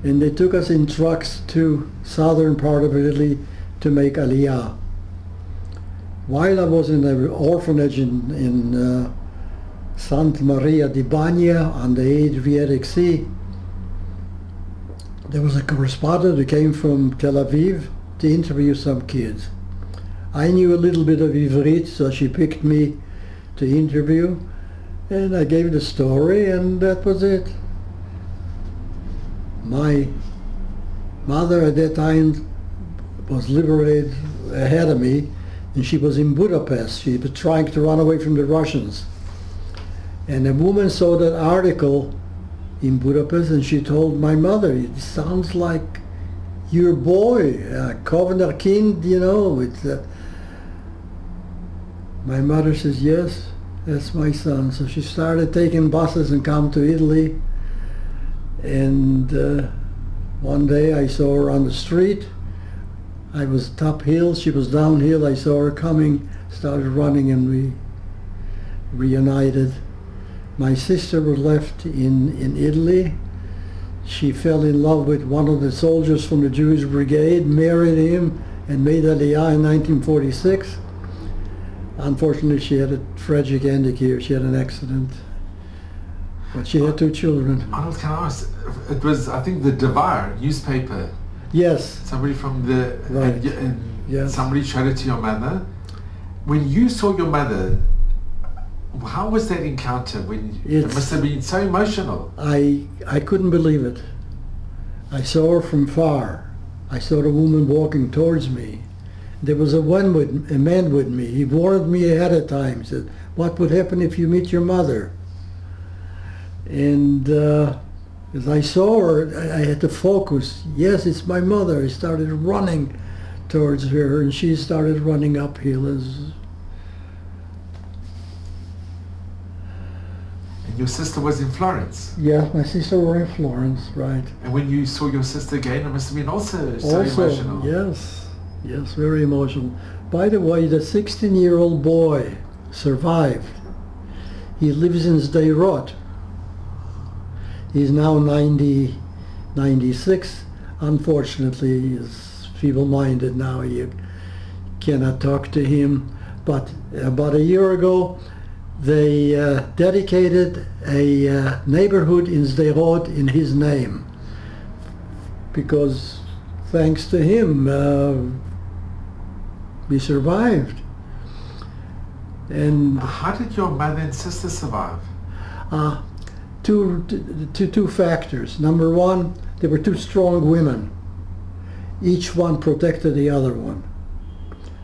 B: And they took us in trucks to southern part of Italy to make Aliyah. While I was in an orphanage in Santa Maria di Bagna on the Adriatic Sea, there was a correspondent who came from Tel Aviv to interview some kids. I knew a little bit of Ivrit, so she picked me to interview, and I gave the story, and that was it. My mother at that time was liberated ahead of me, and she was in Budapest. She was trying to run away from the Russians. And a woman saw that article in Budapest, and she told my mother, it sounds like your boy, Kovner Kind, you know. My mother says, yes, that's my son. So she started taking buses and come to Italy. And one day I saw her on the street. I was top hill, she was downhill. I saw her coming, started running, and we reunited. My sister was left in Italy. She fell in love with one of the soldiers from the Jewish brigade, married him, and made Aliyah in 1946. Unfortunately, she had a tragic ending here. She had an accident. But she had 2 children.
A: Arnold, can I ask, it was, I think, the Devar newspaper.
B: Yes.
A: Somebody from the,
B: right.
A: Yes. Somebody showed it to your mother. When you saw your mother, how was that encounter? It must have been so emotional.
B: I couldn't believe it. I saw her from far. I saw the woman walking towards me. There was a man with me. He warned me ahead of time. He said, what would happen if you meet your mother? And as I saw her, I had to focus. Yes, it's my mother. I started running towards her, and she started running uphill. And
A: your sister was in Florence?
B: Yeah, my sister was in Florence, right.
A: And when you saw your sister again, it must have been also so emotional.
B: Yes, very emotional. By the way, the 16-year-old boy survived. He lives in Sderot. He's now 96. Unfortunately, he's feeble-minded now. You cannot talk to him. But about a year ago, they dedicated a neighborhood in Sderot in his name. Because thanks to him, we survived. And
A: how did your mother and sister survive?
B: Two factors. Number one, they were 2 strong women. Each one protected the other one.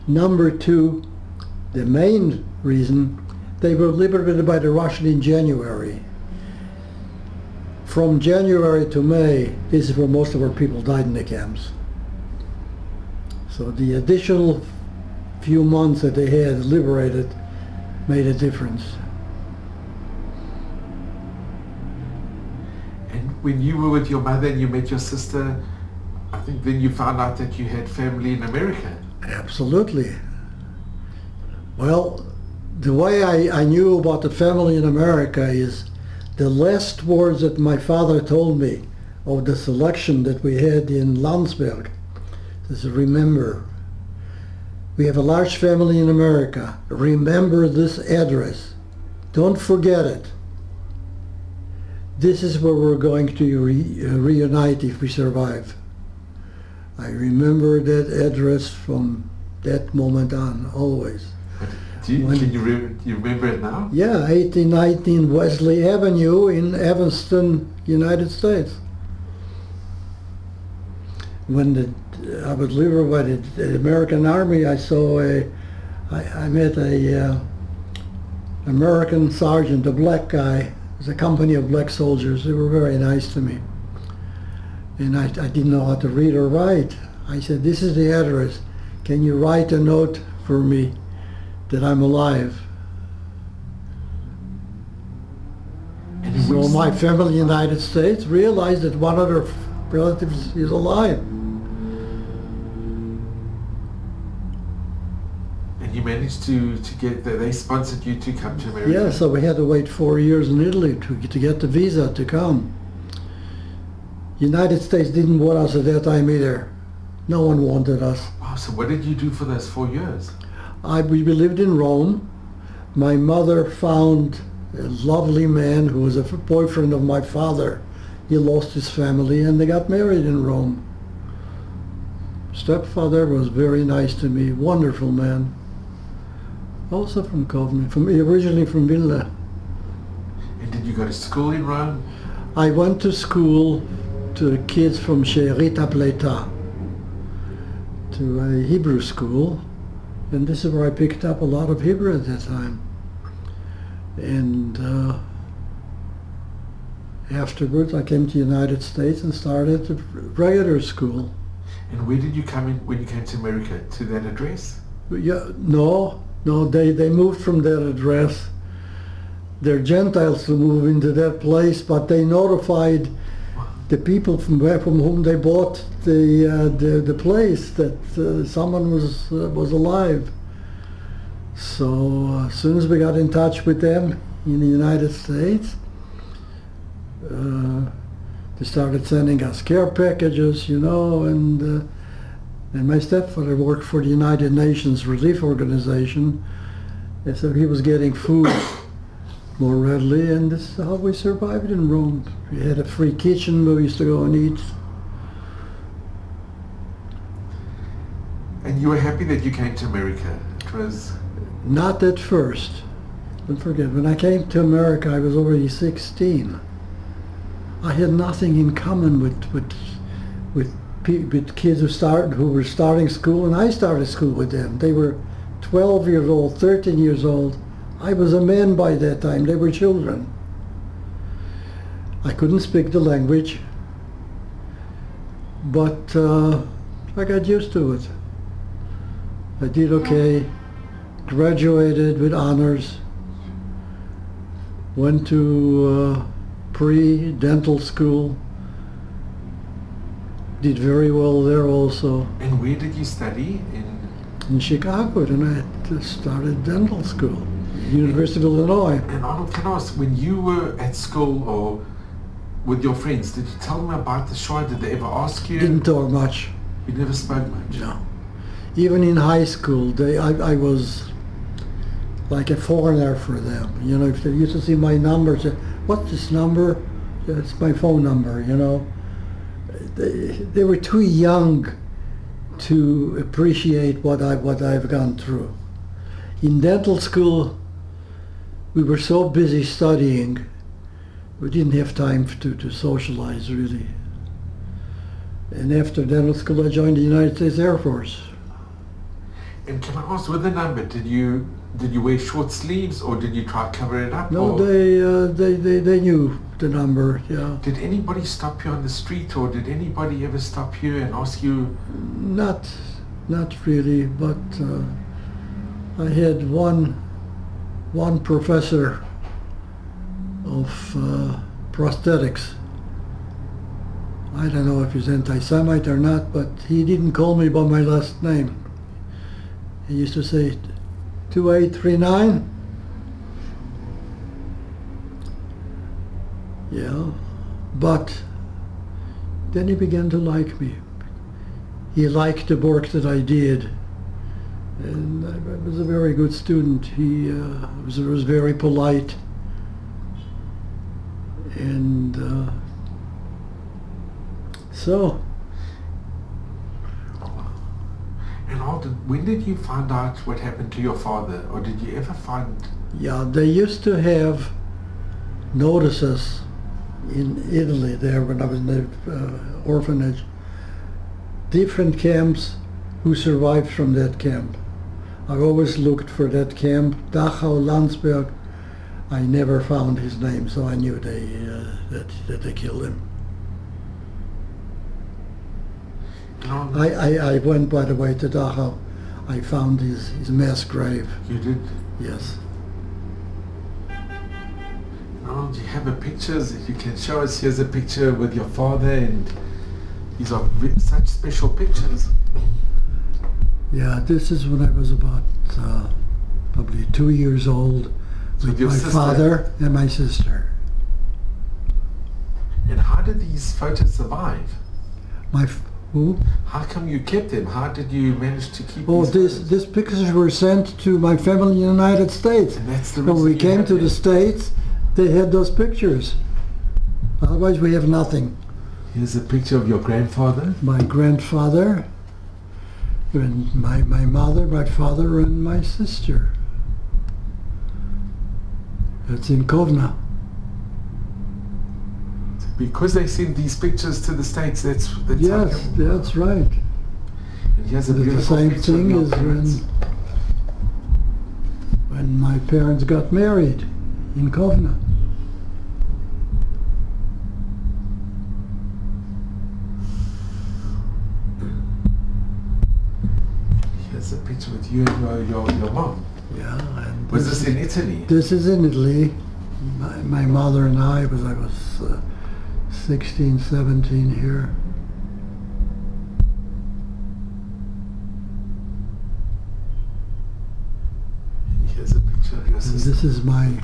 B: Number 2, the main reason, they were liberated by the Russians in January. From January to May, this is where most of our people died in the camps. So the additional few months that they had liberated made a difference.
A: And when you were with your mother and you met your sister, I think then you found out that you had family in America.
B: Absolutely. Well, the way I knew about the family in America is the last words that my father told me of the selection that we had in Landsberg. He says, remember, we have a large family in America. Remember this address. Don't forget it. This is where we're going to reunite if we survive. I remember that address from that moment on, always.
A: Can you remember it now?
B: Yeah, 1819 Wesley Avenue in Evanston, United States. When I was liberated by the American Army, I met a American sergeant, a black guy. It was a company of black soldiers. They were very nice to me. And I didn't know how to read or write. I said, this is the address. Can you write a note for me that I'm alive? And so my family in the United States realized that one of their relatives is alive.
A: And you managed to get that, they sponsored you to come to America?
B: Yeah, so we had to wait 4 years in Italy to get the visa to come. United States didn't want us at that time either. No one wanted us.
A: Wow, so what did you do for those 4 years?
B: We lived in Rome. My mother found a lovely man who was a boyfriend of my father. He lost his family and they got married in Rome. Stepfather was very nice to me, wonderful man. Also from Covenant, originally from Villa.
A: And did you go to school in Rome?
B: I went to school to the kids from Sherita Pleta, to a Hebrew school. And this is where I picked up a lot of Hebrew at that time. And afterwards I came to the United States and started at regular school.
A: And where did you come in when you came to America? To that address?
B: Yeah, no, they moved from that address. They're Gentiles to move into that place, but they notified the people from whom they bought the place that someone was alive. So as soon as we got in touch with them in the United States, they started sending us care packages, you know, and my stepfather worked for the United Nations Relief Organization, and so he was getting food more readily, and this is how we survived in Rome. We had a free kitchen where we used to go and eat.
A: And you were happy that you came to America? It was...
B: Not at first. Don't forget, when I came to America, I was already 16. I had nothing in common with kids who were starting school, and I started school with them. They were 12 years old, 13 years old. I was a man by that time. They were children. I couldn't speak the language, but I got used to it. I did okay, graduated with honors, went to pre-dental school, did very well there also.
A: And where did you study?
B: In Chicago, and I started dental school. University of Illinois.
A: And Arnold, can I ask, when you were at school or with your friends, did you tell them about the Shoah? Did they ever ask you?
B: Didn't talk much.
A: You never spoke much?
B: No. Even in high school, I was like a foreigner for them. You know, if they used to see my number, say, what's this number? It's my phone number, you know. They were too young to appreciate what I've gone through. In dental school, we were so busy studying, we didn't have time to socialize really. And after dental school, I joined the United States Air Force.
A: And can I ask, with the number, did you wear short sleeves or did you try to cover it up?
B: No,
A: or
B: they knew the number. Yeah.
A: did anybody stop you on the street, or did anybody ever stop you and ask you?
B: Not really, but I had one professor of prosthetics. I don't know if he's anti-Semite or not, but he didn't call me by my last name. He used to say 2839. Yeah, but then he began to like me. He liked the work that I did, and I was a very good student. He was very polite, and so.
A: And when did you find out what happened to your father, or did you ever find?
B: Yeah, they used to have notices in Italy there when I was in the orphanage. Different camps who survived from that camp. I always looked for that camp, Dachau, Landsberg. I never found his name, so I knew that they killed him. I went, by the way, to Dachau. I found his mass grave.
A: You did?
B: Yes.
A: Arnold, you have a pictures. If you can show us, here's a picture with your father, and these are such special pictures.
B: Yeah, this is when I was about probably 2 years old, with my father and my sister.
A: And how did these photos survive?
B: Who?
A: How come you kept them? How did you manage to keep
B: these pictures were sent to my family in the United States.
A: And that's the reason
B: when we came to the States, they had those pictures. Otherwise we have nothing.
A: Here's a picture of your grandfather.
B: My grandfather, and my mother, my father, and my sister. That's in Kovna.
A: Because they sent these pictures to the States, that's
B: yes, that's right.
A: And here's a beautiful
B: the same
A: picture
B: thing
A: of your
B: as when my parents got married in Kovna.
A: Here's a picture with you and your mom.
B: Yeah. And
A: was this in Italy?
B: This is in Italy. My mother and I was 16, 17 here.
A: Here's a picture of your sister.
B: This is my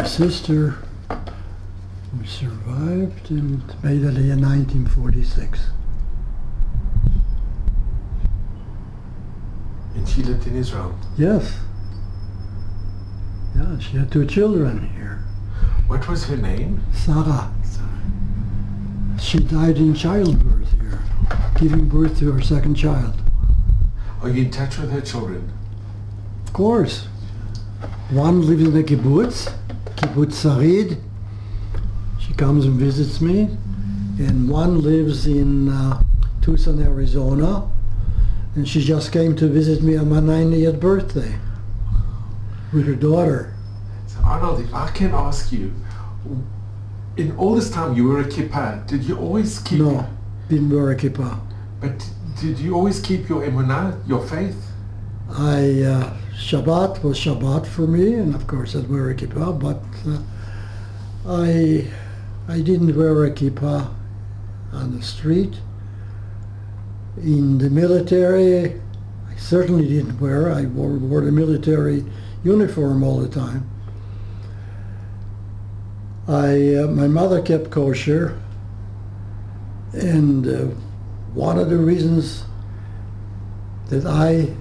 B: sister, who survived and made it in 1946.
A: And she lived in Israel?
B: Yes. Yeah, she had 2 children here.
A: What was her name?
B: Sarah. She died in childbirth here, giving birth to her second child.
A: Are you in touch with her children?
B: Of course. One lives in the kibbutz Sarid. She comes and visits me. And one lives in Tucson, Arizona. And she just came to visit me on my 90th birthday with her daughter.
A: So Arnold, if I can ask you, in all this time you were a kippah, did you always keep...
B: No, didn't wear a kippah.
A: But did you always keep your emunah, your faith?
B: Shabbat was Shabbat for me, and of course I'd wear a kippah, but I didn't wear a kippah on the street. In the military, I certainly didn't wear. I wore the military uniform all the time. My mother kept kosher, and one of the reasons that I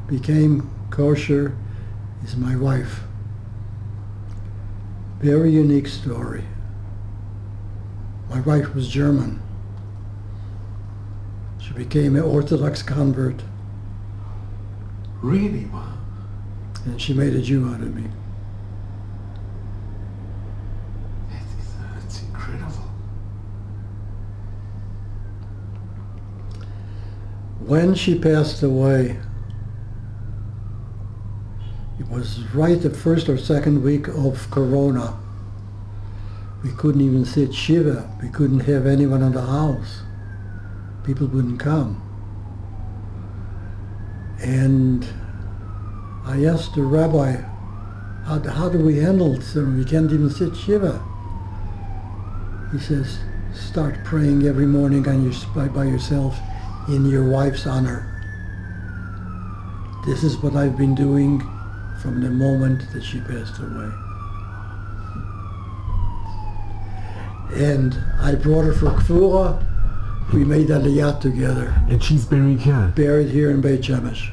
B: became kosher is my wife. Very unique story. My wife was German. She became an Orthodox convert.
A: Really? Wow.
B: And she made a Jew out of me.
A: That's incredible.
B: When she passed away, it was right the first or second week of Corona. We couldn't even sit Shiva. We couldn't have anyone in the house. People wouldn't come. And I asked the rabbi, how do we handle it? We can't even sit Shiva. He says, start praying every morning by yourself in your wife's honor. This is what I've been doing from the moment that she passed away. And I brought her for Kfura. We made Aliyah together.
A: And she's buried here?
B: Buried here in Beit Shemesh.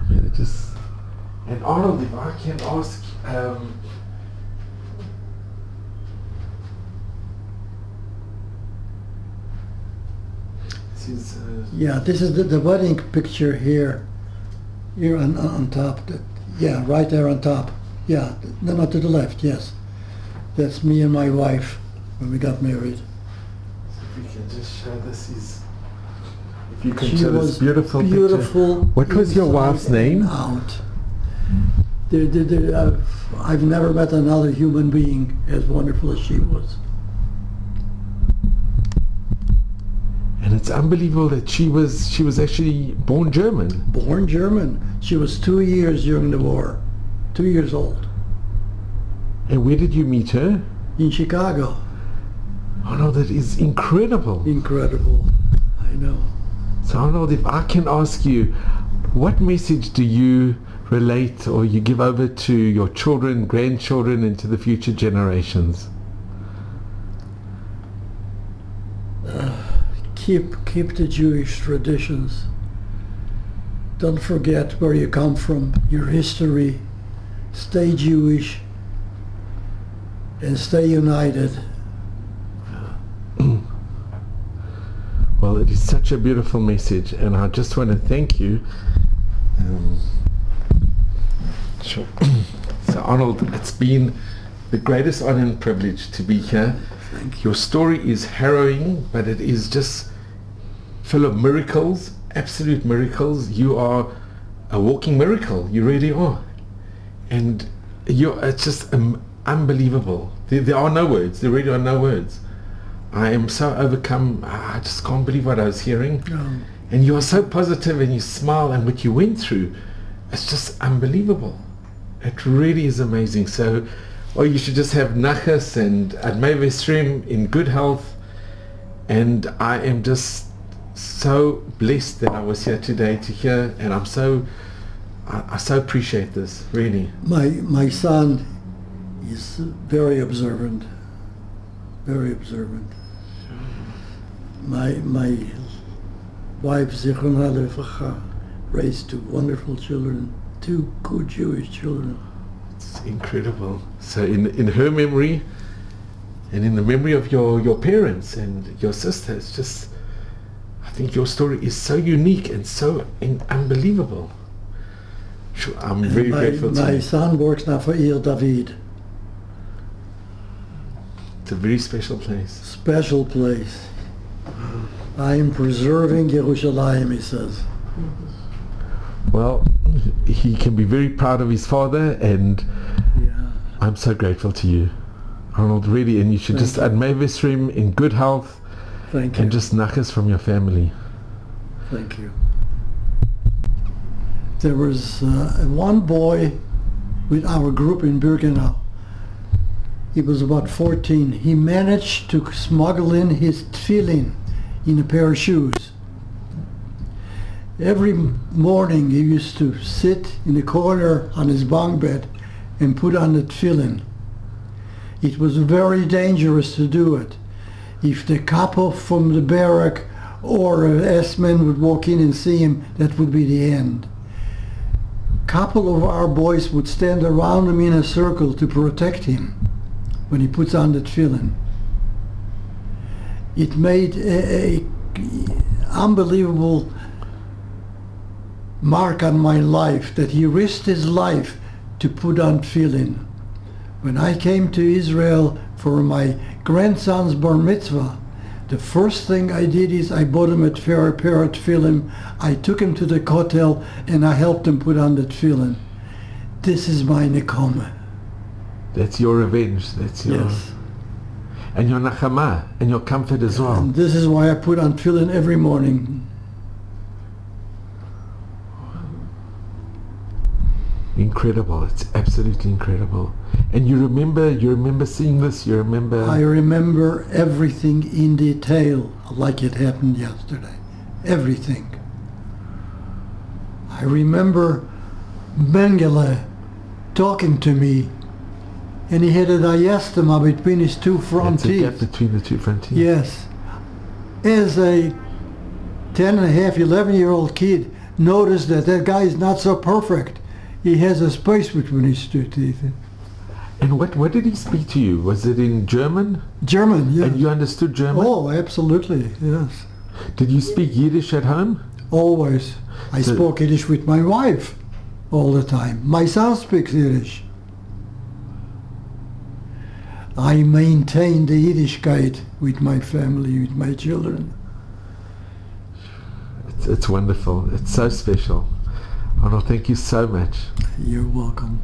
A: I mean, it just... And Arnold, if I can ask...
B: yeah, this is the wedding picture here. Here on top. Yeah, right there on top. Yeah, no, not to the left, yes. That's me and my wife when we got married.
A: So if we can just show this is... If you can
B: She
A: show
B: was
A: this beautiful
B: beautiful.
A: picture. What was your wife's name?
B: Out. I've never met another human being as wonderful as she was.
A: And it's unbelievable that she was actually born German.
B: Born German. She was 2 years during the war. 2 years old.
A: And where did you meet her?
B: In Chicago.
A: Arnold, that is incredible.
B: Incredible. I know.
A: So Arnold, if I can ask you, what message do you relate or you give over to your children, grandchildren, and to the future generations?
B: Keep the Jewish traditions. Don't forget where you come from, your history. Stay Jewish and stay united.
A: Well, it is such a beautiful message, and I just want to thank you. Sure. So Arnold, it's been the greatest honor and privilege to be here.
B: Thank you.
A: Your story is harrowing, but it is just full of miracles, absolute miracles. You are a walking miracle. You really are. And it's just unbelievable. There are no words. There really are no words. I am so overcome. I just can't believe what I was hearing.
B: Oh.
A: And you are so positive, and you smile, and what you went through, it's just unbelievable. It really is amazing. So, you should just have nachas and admei v'esrim in good health. And I am just so blessed that I was here today to hear, and I so appreciate this, really.
B: My son is very observant. Very observant. My wife, Zichronha Levacha, raised two wonderful children, two good Jewish children.
A: It's incredible. So in her memory, and in the memory of your parents and your sister, it's just, I think your story is so unique and so unbelievable. Sure, I'm very grateful to you.
B: My son works now for Ir David.
A: It's a very special place.
B: Special place. I am preserving Yerushalayim, he says.
A: Well, he can be very proud of his father, and
B: Yeah.
A: I'm so grateful to you, Arnold, really. And you should just admei v'esrim in good health.
B: Thank you.
A: And just nachas from your family.
B: Thank you. There was one boy with our group in Birkenau. He was about 14. He managed to smuggle in his tefillin in a pair of shoes. Every morning he used to sit in the corner on his bunk bed and put on the tefillin. It was very dangerous to do it. If the capo from the barrack or an S-man would walk in and see him, that would be the end. A couple of our boys would stand around him in a circle to protect him when he puts on the tefillin. It made a unbelievable mark on my life that he risked his life to put on tefillin. When I came to Israel for my grandson's bar mitzvah, The first thing I did is I bought him a pair of tefillin. I took him to the kotel and I helped him put on the tefillin. This is my nekoma.
A: That's your revenge. That's your...
B: Yes.
A: And your nachama, and your comfort as well.
B: And this is why I put on tefillin every morning.
A: Incredible. It's absolutely incredible. And you remember seeing this? You remember?
B: I remember everything in detail, like it happened yesterday. Everything. I remember Mengele talking to me, and he had a diastema between his two front
A: That's a gap
B: teeth.
A: between the two front teeth.
B: Yes. As a 10 and a half, 11-year-old kid, noticed that that guy is not so perfect. He has a space between his two teeth.
A: And what did he speak to you? Was it in German?
B: German, yes.
A: And you understood German?
B: Oh, absolutely, yes.
A: Did you speak Yiddish at home?
B: Always. I spoke Yiddish with my wife all the time. My son speaks Yiddish. I maintain the Yiddishkeit with my family, with my children.
A: It's wonderful. It's so special. Arnold, thank you so much.
B: You're welcome.